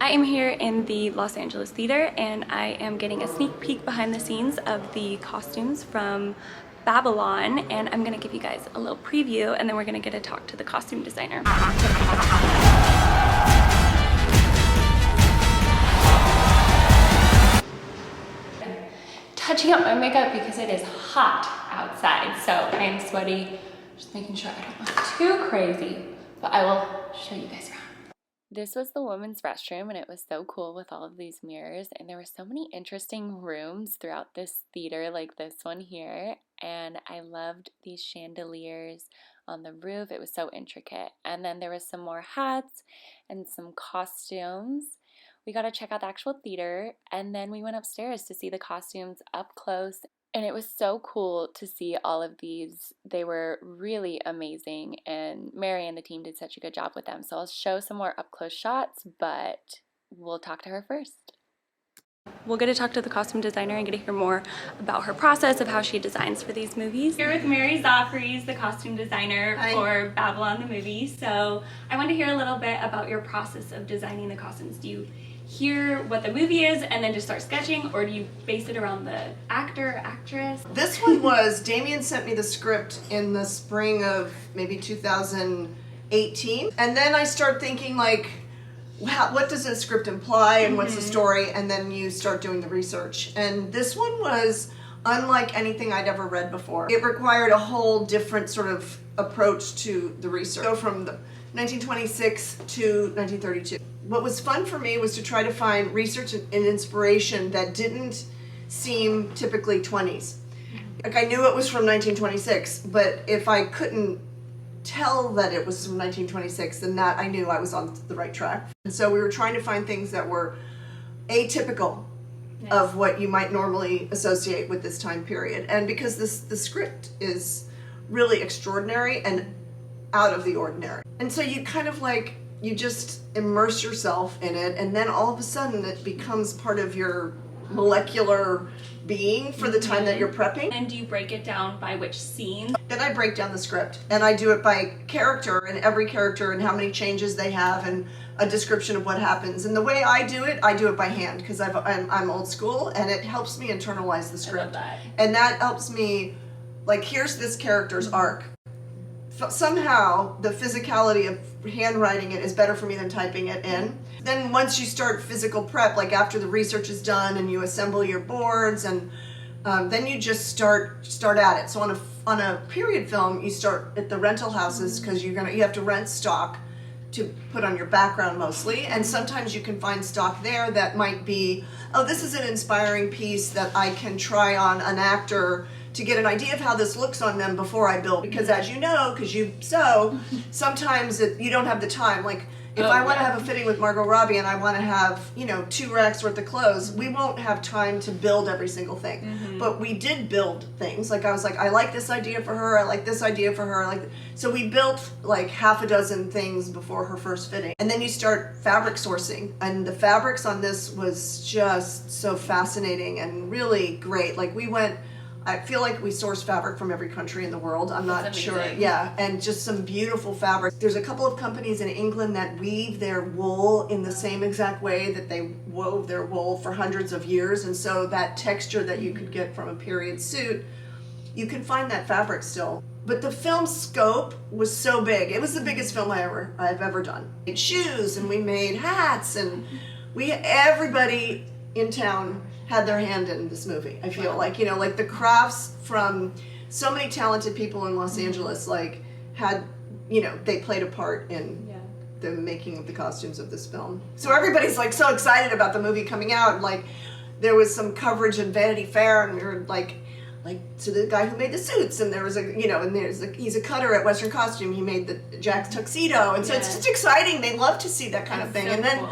I am here in the Los Angeles Theater and I am getting a sneak peek behind the scenes of the costumes from Babylon, and I'm gonna give you guys a little preview and then we're gonna get to talk to the costume designer. Touching up my makeup because it is hot outside, so I am sweaty, just making sure I don't look too crazy, but I will show you guys around. This was the women's restroom and it was so cool with all of these mirrors, and there were so many interesting rooms throughout this theater, like this one here, and I loved these chandeliers on the roof. It was so intricate. And then there was some more hats and some costumes. We got to check out the actual theater, and then we went upstairs to see the costumes up close. And it was so cool to see all of these. They were really amazing, and Mary and the team did such a good job with them. So I'll show some more up close shots, but we'll talk to her first. We'll get to talk to the costume designer and get to hear more about her process of how she designs for these movies. Here with Mary Zophres, the costume designer for Babylon the movie. So I want to hear a little bit about your process of designing the costumes. Do you hear what the movie is and then just start sketching, or do you base it around the actor, actress? This one was, Damien sent me the script in the spring of maybe 2018, and then I start thinking like, wow, what does the script imply and what's the story, and then you start doing the research. And this one was unlike anything I'd ever read before. It required a whole different sort of approach to the research. Go from the 1926 to 1932. What was fun for me was to try to find research and inspiration that didn't seem typically 20s. Like, I knew it was from 1926, but if I couldn't tell that it was from 1926, then that I knew I was on the right track. And so we were trying to find things that were atypical of what you might normally associate with this time period. And because the script is really extraordinary and out of the ordinary. And so you kind of like, you just immerse yourself in it, and then all of a sudden it becomes part of your molecular being for the time that you're prepping. And do you break it down by which scene? Then I break down the script, and I do it by character, and every character and how many changes they have, and a description of what happens. And the way I do it by hand, because I'm old school, and it helps me internalize the script. I love that. And that helps me, like, here's this character's arc. Somehow the physicality of handwriting it is better for me than typing it in. Then once you start physical prep, like after the research is done and you assemble your boards, and then you just start at it. So on a period film, you start at the rental houses because you have to rent stock to put on your background mostly, and sometimes you can find stock there that might be, oh, this is an inspiring piece that I can try on an actor to get an idea of how this looks on them before I build. Because as you know, because you sew, sometimes you don't have the time. Like if I want to have a fitting with Margot Robbie and I want to have, 2 racks worth of clothes, we won't have time to build every single thing. But we did build things. Like I was like, I like this idea for her, I like this idea for her, so we built like half a dozen things before her first fitting. And then you start fabric sourcing, and the fabrics on this was just so fascinating and really great. Like I feel like we source fabric from every country in the world. I'm not sure. Yeah, and just some beautiful fabric. There's a couple of companies in England that weave their wool in the same exact way that they wove their wool for hundreds of years, and so that texture that you could get from a period suit, you can find that fabric still. But the film scope was so big. It was the biggest film I've ever done. We made shoes and we made hats, and everybody in town had their hand in this movie. I feel like, like the crafts from so many talented people in Los Angeles, like they played a part in the making of the costumes of this film. So everybody's like so excited about the movie coming out, and like there was some coverage in Vanity Fair, and we were like to the guy who made the suits, and there was he's a cutter at Western Costume. He made the Jack's tuxedo, and so it's just exciting. They love to see that kind of thing, so and then. Cool.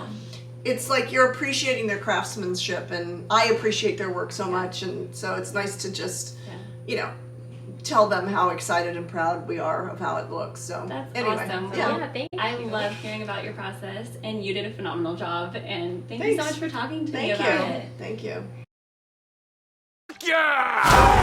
It's like you're appreciating their craftsmanship, and I appreciate their work so much, and so it's nice to just, tell them how excited and proud we are of how it looks. So that's anyway, awesome. Yeah, thank you. I love hearing about your process, and you did a phenomenal job, and thank you so much for talking to me about it. Thank you. Yeah!